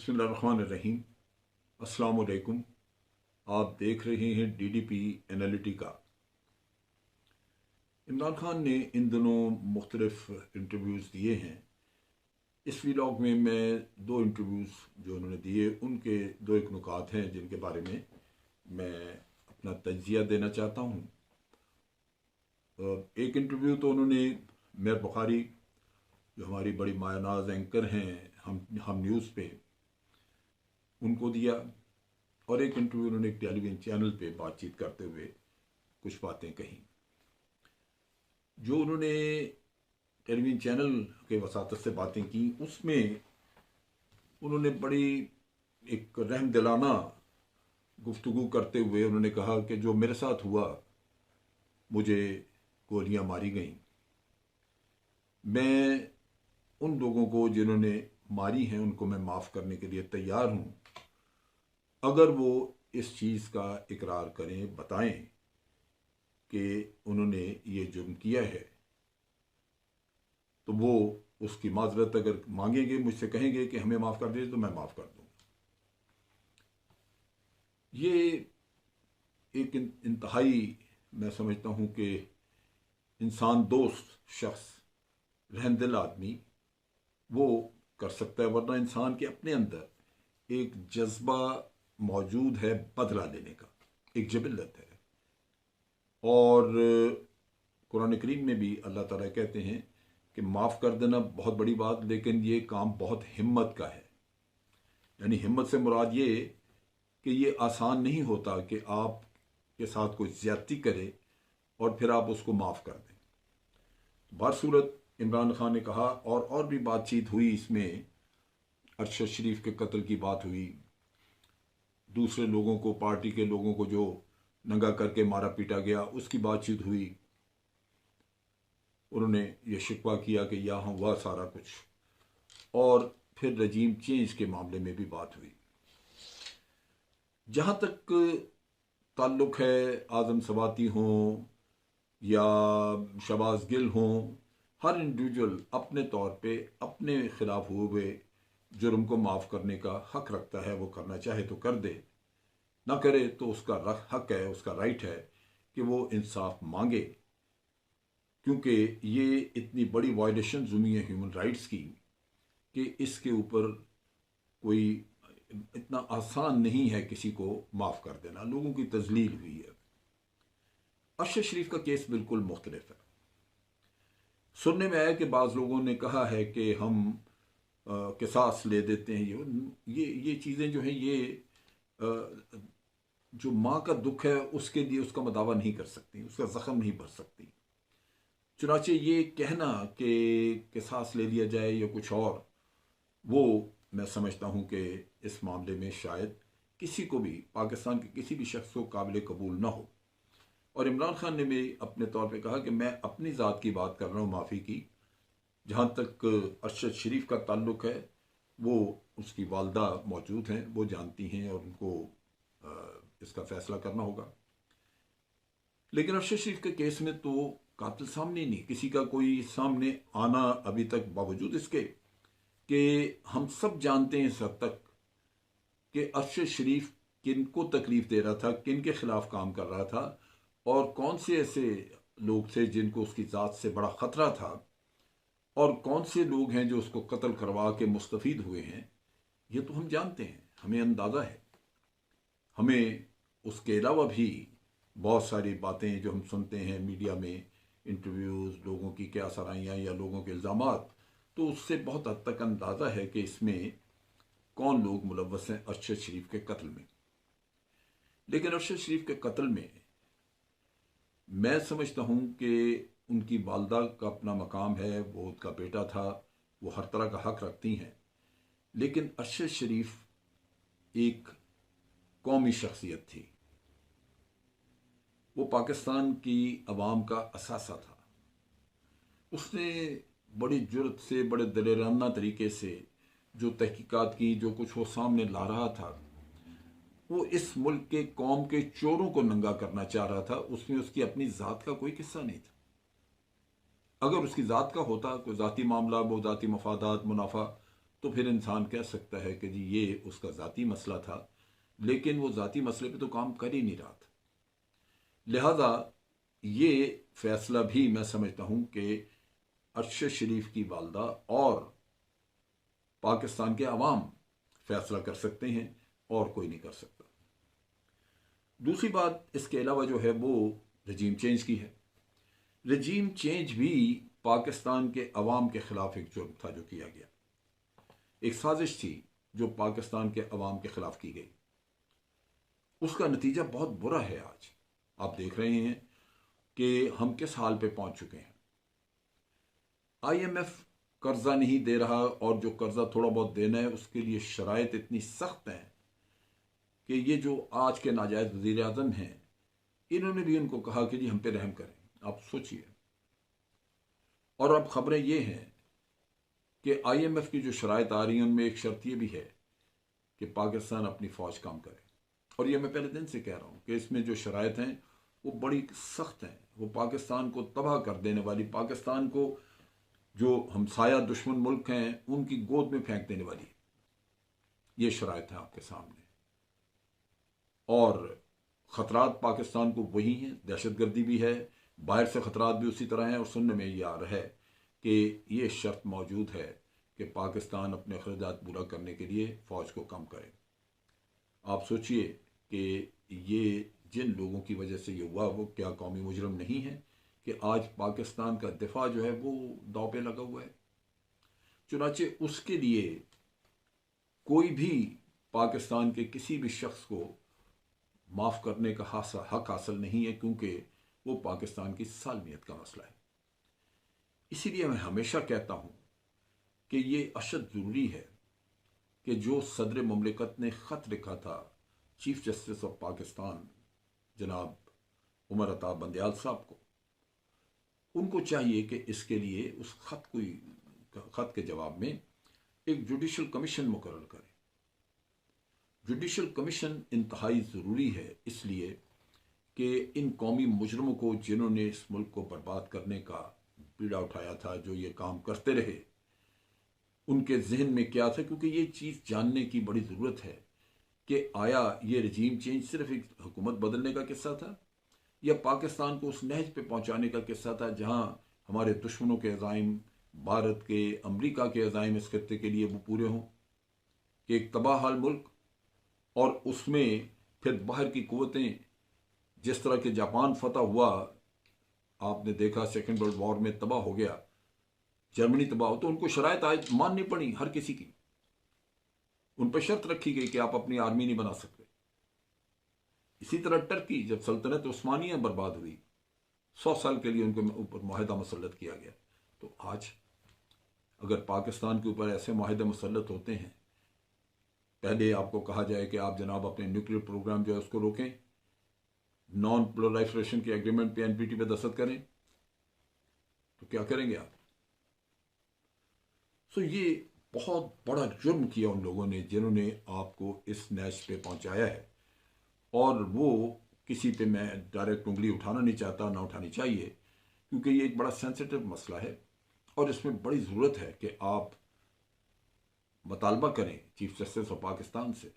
बिस्मिल्लाहिर्रहमानिर्रहीम। अस्सलाम वालेकुम। आप देख रहे हैं DDP एनालिटिका। इमरान खान ने इन दिनों मुख्तलिफ इंटरव्यूज़ दिए हैं। इस व्लॉग में मैं दो इंटरव्यूज़ जो उन्होंने दिए उनके दो एक नुकात हैं जिनके बारे में मैं अपना तज्जिया देना चाहता हूँ। एक इंटरव्यू तो उन्होंने मेयर बुखारी जो हमारी बड़ी मायनाज एंकर हैं हम न्यूज़ पे, उनको दिया, और एक इंटरव्यू उन्होंने एक टेलीविज़न चैनल पे बातचीत करते हुए कुछ बातें कही। जो उन्होंने टेलीविज़न चैनल के वसातत से बातें की उसमें उन्होंने बड़ी एक रहम दिलाना गुफ्तगू करते हुए उन्होंने कहा कि जो मेरे साथ हुआ, मुझे गोलियां मारी गईं, मैं उन लोगों को जिन्होंने मारी हैं उनको मैं माफ़ करने के लिए तैयार हूँ अगर वो इस चीज़ का इकरार करें, बताएं कि उन्होंने ये जुर्म किया है, तो वो उसकी माजरत अगर मांगेंगे, मुझसे कहेंगे कि हमें माफ़ कर दीजिए, तो मैं माफ़ कर दूँगा। ये एक इंतहाई मैं समझता हूँ कि इंसान दोस्त शख्स, रहमदिल आदमी वो कर सकता है, वरना इंसान के अपने अंदर एक जज्बा मौजूद है बदला लेने का, एक जबिल्लत है। और कुरान करीम में भी अल्लाह ताला कहते हैं कि माफ़ कर देना बहुत बड़ी बात, लेकिन ये काम बहुत हिम्मत का है। यानी हिम्मत से मुराद ये कि ये आसान नहीं होता कि आप के साथ कोई ज्यादती करे और फिर आप उसको माफ़ कर दें। बासूरत इमरान खान ने कहा, और भी बातचीत हुई इसमें, अरशद शरीफ के कत्ल की बात हुई, दूसरे लोगों को, पार्टी के लोगों को जो नंगा करके मारा पीटा गया उसकी बातचीत हुई। उन्होंने ये शिकवा किया कि यहाँ हुआ सारा कुछ, और फिर रजीम चेंज के मामले में भी बात हुई। जहाँ तक ताल्लुक है आज़म सवाती हों या शहबाज गिल हों, हर इंडिविजुअल अपने तौर पे अपने खिलाफ हुए जुर्म को माफ़ करने का हक रखता है। वो करना चाहे तो कर दे, ना करे तो उसका हक है, उसका राइट है कि वो इंसाफ मांगे, क्योंकि ये इतनी बड़ी वायलेशन हुई है ह्यूमन राइट्स की कि इसके ऊपर कोई इतना आसान नहीं है किसी को माफ़ कर देना। लोगों की तजलील हुई है। अरशद शरीफ का केस बिल्कुल मुख्तलिफ है। सुनने में आया कि बाज़ लोगों ने कहा है कि हम किसास ले देते हैं। ये चीज़ें जो हैं, ये जो माँ का दुख है उसके लिए उसका मदावा नहीं कर सकती, उसका ज़ख्म नहीं भर सकती। चुनाचे ये कहना कि किसास ले लिया जाए या कुछ और, वो मैं समझता हूँ कि इस मामले में शायद किसी को भी, पाकिस्तान के किसी भी शख्स को काबिल कबूल ना हो। और इमरान खान ने भी अपने तौर पे कहा कि मैं अपनी ज़ात की बात कर रहा हूँ माफ़ी की। जहाँ तक अरशद शरीफ का ताल्लुक है, वो उसकी वालदा मौजूद हैं, वो जानती हैं और उनको इसका फैसला करना होगा। लेकिन अरशद शरीफ के केस में तो कातिल सामने नहीं, किसी का कोई सामने आना अभी तक, बावजूद इसके कि हम सब जानते हैं इस हद तक कि अरशद शरीफ किन को तकलीफ दे रहा था, किन के खिलाफ काम कर रहा था, और कौन से ऐसे लोग थे जिनको उसकी ज़ात से बड़ा ख़तरा था, और कौन से लोग हैं जो उसको कत्ल करवा के मुस्तफ़ीद हुए हैं। ये तो हम जानते हैं, हमें अंदाज़ा है। हमें उसके अलावा भी बहुत सारी बातें जो हम सुनते हैं मीडिया में, इंटरव्यूज़, लोगों की क्या सराहियाँ या लोगों के इल्ज़ामात, तो उससे बहुत हद तक अंदाज़ा है कि इसमें कौन लोग मुलव्वस हैं अरशद शरीफ के कत्ल में। लेकिन अरशद शरीफ के कत्ल में मैं समझता हूँ कि उनकी वालदा का अपना मकाम है, वो उनका बेटा था, वो हर तरह का हक रखती हैं। लेकिन अरशद शरीफ एक कौमी शख्सियत थी, वो पाकिस्तान की अवाम का असासा था। उसने बड़ी जुर्रत से, बड़े दलेराना तरीके से जो तहकीकात की, जो कुछ वो सामने ला रहा था, वो इस मुल्क के कौम के चोरों को नंगा करना चाह रहा था। उसमें उसकी अपनी ज़ात का कोई किस्सा नहीं था। अगर उसकी ज़ात का होता, कोई ज़ाती मामला, वो ज़ाती मफादात, मुनाफा, तो फिर इंसान कह सकता है कि जी ये उसका ज़ाती मसला था, लेकिन वो ज़ाती मसले पे तो काम कर ही नहीं रहा था। लिहाजा ये फैसला भी मैं समझता हूँ कि अरशद शरीफ की वालदा और पाकिस्तान के अवाम फैसला कर सकते हैं और कोई नहीं कर सकता। दूसरी बात इसके अलावा जो है वो रजीम चेंज की है। रजीम चेंज भी पाकिस्तान के अवाम के खिलाफ एक जुर्म था जो किया गया, एक साजिश थी जो पाकिस्तान के अवाम के खिलाफ की गई। उसका नतीजा बहुत बुरा है। आज आप देख रहे हैं कि हम किस हाल पे पहुंच चुके हैं। IMF कर्जा नहीं दे रहा और जो कर्जा थोड़ा बहुत देना है उसके लिए शराइत इतनी सख्त हैं कि ये जो आज के नाजायज वजीर आजम हैं, इन्होंने भी उनको कहा कि जी हम पे रहम करें। आप सोचिए। और अब खबरें ये हैं कि IMF की जो शराइत आ रही हैं उनमें एक शर्त ये भी है कि पाकिस्तान अपनी फौज कम करे। और ये मैं पहले दिन से कह रहा हूं कि इसमें जो शराइत हैं वो बड़ी सख्त हैं, वो पाकिस्तान को तबाह कर देने वाली, पाकिस्तान को जो हमसाया दुश्मन मुल्क हैं उनकी गोद में फेंक देने वाली ये शराइत है आपके सामने। और खतरात पाकिस्तान को वही हैं, दहशतगर्दी भी है, बाहर से खतरात भी उसी तरह हैं। और सुनने में ये आ रहा है कि ये शर्त मौजूद है कि पाकिस्तान अपने अखराजात पूरा करने के लिए फ़ौज को कम करे। आप सोचिए कि ये जिन लोगों की वजह से ये हुआ वो क्या कौमी मुजरम नहीं है कि आज पाकिस्तान का दिफा जो है वो दांव पे लगा हुआ है। चुनाचे उसके लिए कोई भी पाकिस्तान के किसी भी शख्स को माफ़ करने का हक हासिल नहीं है, क्योंकि वो पाकिस्तान की सालमियत का मसला है। इसीलिए मैं हमेशा कहता हूँ कि ये अशद ज़रूरी है कि जो सदर मुमलिकत ने ख़त लिखा था चीफ जस्टिस ऑफ पाकिस्तान जनाब उमर अता बंदयाल साहब को, उनको चाहिए कि इसके लिए उस खत के जवाब में एक जुडिशल कमीशन मुकर्रर करें। जुडिशल कमीशन इंतहाई ज़रूरी है इसलिए कि इन कौमी मुजरमों को, जिन्होंने इस मुल्क को बर्बाद करने का बीड़ा उठाया था, जो ये काम करते रहे, उनके जहन में क्या था। क्योंकि ये चीज़ जानने की बड़ी ज़रूरत है कि आया ये रजीम चेंज सिर्फ एक हुकूमत बदलने का किस्सा था या पाकिस्तान को उस नहज पे पहुंचाने का किस्सा था जहां हमारे दुश्मनों के अज़ाइम, भारत के, अमेरिका के अज़ाइम इस खत्ते के लिए वो पूरे हों कि एक तबाह हाल मुल्क, और उसमें फिर बाहर की कुव्वतें, जिस तरह के जापान फतह हुआ, आपने देखा सेकेंड वर्ल्ड वॉर में तबाह हो गया, जर्मनी तबाह हो, तो उनको शराइत आज माननी पड़ी हर किसी की। उन पर शर्त रखी गई कि आप अपनी आर्मी नहीं बना सकते। इसी तरह टर्की, जब सल्तनत उस्मानिया बर्बाद हुई, 100 साल के लिए उनके ऊपर माहिदा मुसल्लत किया गया। तो आज अगर पाकिस्तान के ऊपर ऐसे माहिदे मुसल्लत होते हैं, पहले आपको कहा जाए कि आप जनाब अपने न्यूक्लियर प्रोग्राम जो है उसको रोकें, नॉन प्रोलिफरेशन के एग्रीमेंट पे, NPT पे दस्तखत करें, तो क्या करेंगे आप? ये बहुत बड़ा जुर्म किया उन लोगों ने जिन्होंने आपको इस नैश पे पहुंचाया है। और वो किसी पे मैं डायरेक्ट उंगली उठाना नहीं चाहता, ना उठानी चाहिए, क्योंकि ये एक बड़ा सेंसिटिव मसला है और इसमें बड़ी ज़रूरत है कि आप मुतालबा करें चीफ जस्टिस ऑफ पाकिस्तान से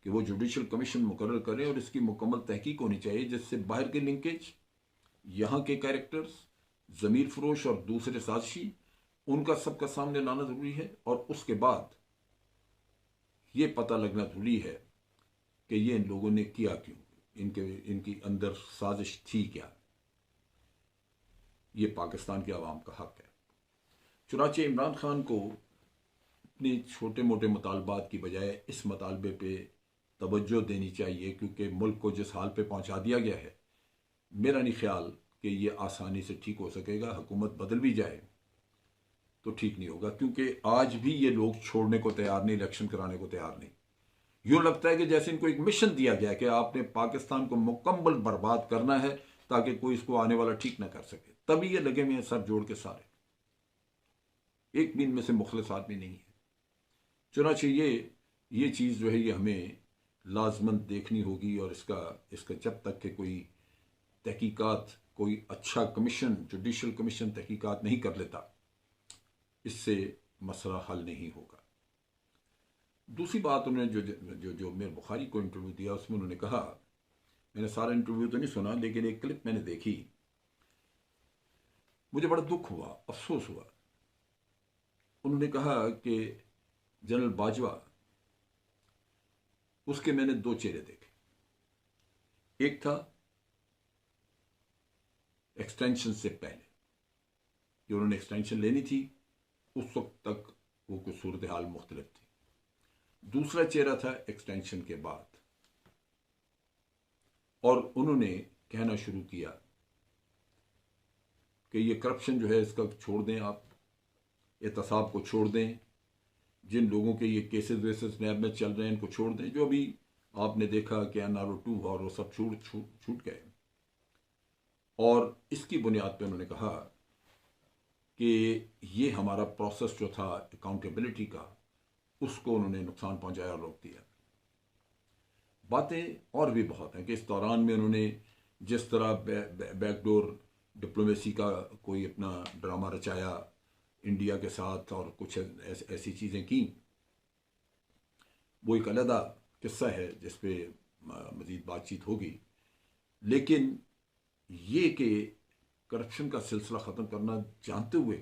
कि वो जुडिशल कमीशन मुकर्रर करें और इसकी मुकम्मल तहकीक होनी चाहिए, जिससे बाहर के लिंकेज, यहाँ के कैरेक्टर्स, ज़मीर फरोश और दूसरे साजिशी, उनका सबका सामने लाना ज़रूरी है। और उसके बाद ये पता लगना ज़रूरी है कि ये इन लोगों ने किया क्यों, इनकी अंदर साजिश थी क्या। ये पाकिस्तान के अवाम का हक है। चुनाचे इमरान खान को अपने छोटे मोटे मुतालबात की बजाय इस मुतालबे पे तवज्जो देनी चाहिए, क्योंकि मुल्क को जिस हाल पे पहुंचा दिया गया है, मेरा नहीं ख्याल कि ये आसानी से ठीक हो सकेगा। हुकूमत बदल भी जाए तो ठीक नहीं होगा, क्योंकि आज भी ये लोग छोड़ने को तैयार नहीं, इलेक्शन कराने को तैयार नहीं। यूँ लगता है कि जैसे इनको एक मिशन दिया गया कि आपने पाकिस्तान को मुकम्मल बर्बाद करना है ताकि कोई इसको आने वाला ठीक ना कर सके। तभी ये लगे हुए हैं सर जोड़ के सारे, एक भी इनमें से मुखलिस आदमी नहीं है। चुनाचे ये चीज़ जो है ये हमें लाजमन देखनी होगी, और इसका जब तक कि कोई तहकीकात, कोई अच्छा कमीशन, जुडिशल कमीशन तहकीकात नहीं कर लेता, इससे मसला हल नहीं होगा। दूसरी बात उन्होंने जो जो जो मीर बुखारी को इंटरव्यू दिया उसमें उन्होंने कहा, मैंने सारा इंटरव्यू तो नहीं सुना लेकिन एक क्लिप मैंने देखी, मुझे बड़ा दुख हुआ, अफसोस हुआ। उन्होंने कहा कि जनरल बाजवा, उसके मैंने दो चेहरे देखे। एक था एक्सटेंशन से पहले, जो उन्होंने एक्सटेंशन लेनी थी उस वक्त तक वो कुछ सूरत हाल मुख्तलिफ थी। दूसरा चेहरा था एक्सटेंशन के बाद, और उन्होंने कहना शुरू किया कि ये करप्शन जो है इसका छोड़ दें, आप एहतसाब को छोड़ दें, जिन लोगों के ये केसेस वेसेस नैब में चल रहे हैं इनको छोड़ दें। जो अभी आपने देखा कि NRO 2 और वो सब छूट गए। और इसकी बुनियाद पर उन्होंने कहा कि ये हमारा प्रोसेस जो था अकाउंटेबिलिटी का, उसको उन्होंने नुकसान पहुंचाया और रोक दिया। बातें और भी बहुत हैं कि इस दौरान में उन्होंने जिस तरह बैकडोर डिप्लोमेसी का कोई अपना ड्रामा रचाया इंडिया के साथ और कुछ ऐसी चीज़ें की, वो एक अलग किस्सा है जिस पे मज़ीद बातचीत होगी। लेकिन ये कि करप्शन का सिलसिला ख़त्म करना, जानते हुए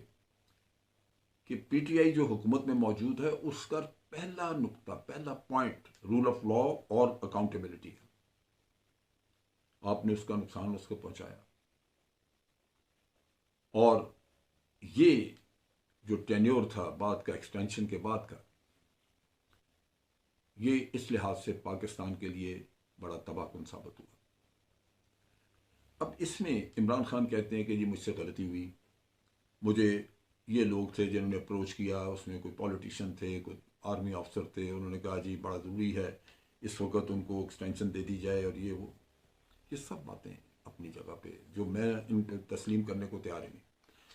कि PTI जो हुकूमत में मौजूद है उसका पहला नुक्ता, पहला पॉइंट रूल ऑफ लॉ और अकाउंटेबिलिटी है, आपने उसका नुकसान उसको पहुंचाया। और ये जो टेन्योर था बाद का, एक्सटेंशन के बाद का, ये इस लिहाज से पाकिस्तान के लिए बड़ा तबाहकुन साबित हुआ। अब इसमें इमरान खान कहते हैं कि जी मुझसे गलती हुई, मुझे ये लोग थे जिन्होंने अप्रोच किया, उसमें कोई पॉलिटिशियन थे, कोई आर्मी ऑफिसर थे, उन्होंने कहा जी बड़ा ज़रूरी है इस वक्त उनको एक्सटेंशन दे दी जाए और ये वो, ये सब बातें अपनी जगह पे जो मैं इन तस्लीम करने को तैयार ही नहीं।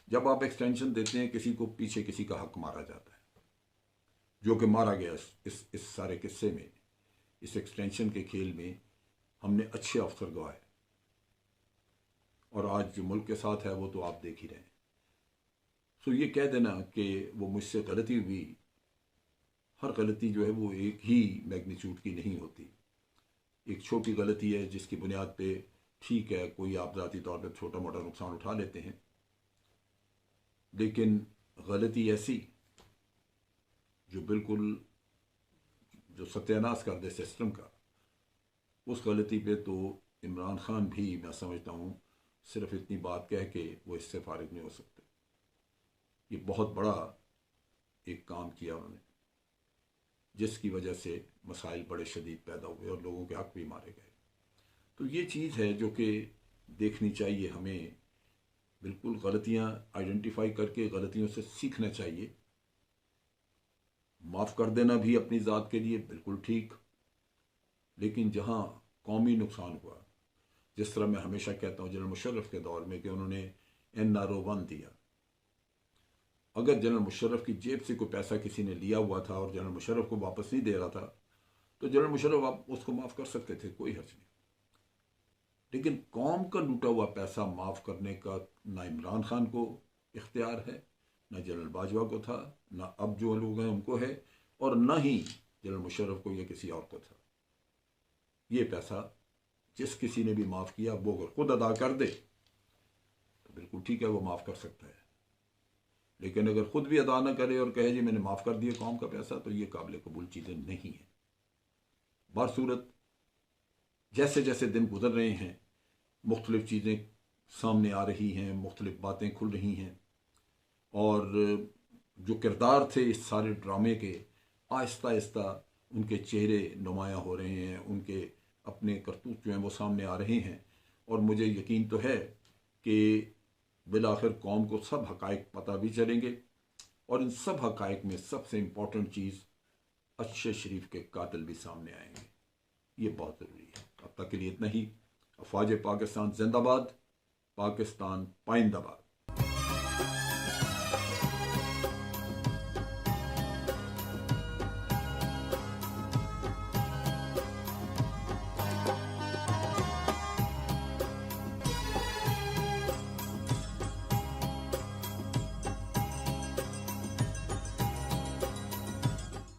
जब आप एक्सटेंशन देते हैं किसी को, पीछे किसी का हक मारा जाता है, जो कि मारा गया इस सारे किस्से में, इस एक्सटेंशन के खेल में हमने अच्छे अफसर गवाए, और आज जो मुल्क के साथ है वो तो आप देख ही रहे हैं। सो ये कह देना कि वो मुझसे गलती हुई, हर गलती जो है वो एक ही मैग्नीट्यूड की नहीं होती। एक छोटी गलती है जिसकी बुनियाद पे ठीक है कोई आप ज़ाती तौर पर छोटा मोटा नुकसान उठा लेते हैं, लेकिन गलती ऐसी जो बिल्कुल जो सत्यानाश कर दे सिस्टम का, उस गलती पे तो इमरान खान भी, मैं समझता हूँ, सिर्फ इतनी बात कह के वो इससे फारिग नहीं हो सकते। ये बहुत बड़ा एक काम किया उन्होंने, जिसकी वजह से मसाइल बड़े शदीद पैदा हुए और लोगों के हक भी मारे गए। तो ये चीज़ है जो कि देखनी चाहिए हमें। बिल्कुल गलतियां आइडेंटिफाई करके गलतियों से सीखना चाहिए। माफ़ कर देना भी अपनी ज़ात के लिए बिल्कुल ठीक, लेकिन जहां कौमी नुकसान हुआ, जिस तरह मैं हमेशा कहता हूं जनरल मुशर्रफ के दौर में कि उन्होंने NRO 1 दिया, अगर जनरल मुशर्रफ की जेब से कोई पैसा किसी ने लिया हुआ था और जनरल मुशर्रफ को वापस नहीं दे रहा था, तो जनरल मुशर्रफ आप उसको माफ़ कर सकते थे, कोई हर्ज नहीं। लेकिन कौम का लूटा हुआ पैसा माफ़ करने का ना इमरान खान को इख्तियार है, ना जनरल बाजवा को था, ना अब जो लोग हैं उनको है, और ना ही जनरल मुशर्रफ को या किसी और को था। ये पैसा जिस किसी ने भी माफ़ किया वो अगर खुद अदा कर दे तो बिल्कुल ठीक है, वो माफ़ कर सकता है। लेकिन अगर खुद भी अदा ना करे और कहे जी मैंने माफ़ कर दिया कौम का पैसा, तो ये काबिल कबूल चीज़ें नहीं हैं। बारसूरत जैसे जैसे दिन गुजर रहे हैं, मुख्तलिफ़ चीज़ें सामने आ रही हैं, मुख्तलिफ़ बातें खुल रही हैं, और जो किरदार थे इस सारे ड्रामे के, आहिस्ता आहिस्ता उनके चेहरे नुमायाँ हो रहे हैं, उनके अपने करतूत जो हैं वो सामने आ रहे हैं। और मुझे यकीन तो है कि बिलाखिर कौम को सब हक़ाइक़ पता भी चलेंगे, और इन सब हक़ाइक़ में सबसे इम्पॉर्टेंट चीज़ अच्छे शरीफ के कातिल भी सामने आएंगे। ये बहुत ज़रूरी है। अब तक के लिए इतना ही। अफ़वाज पाकिस्तान जिंदाबाद, पाकिस्तान पाइंदाबाद।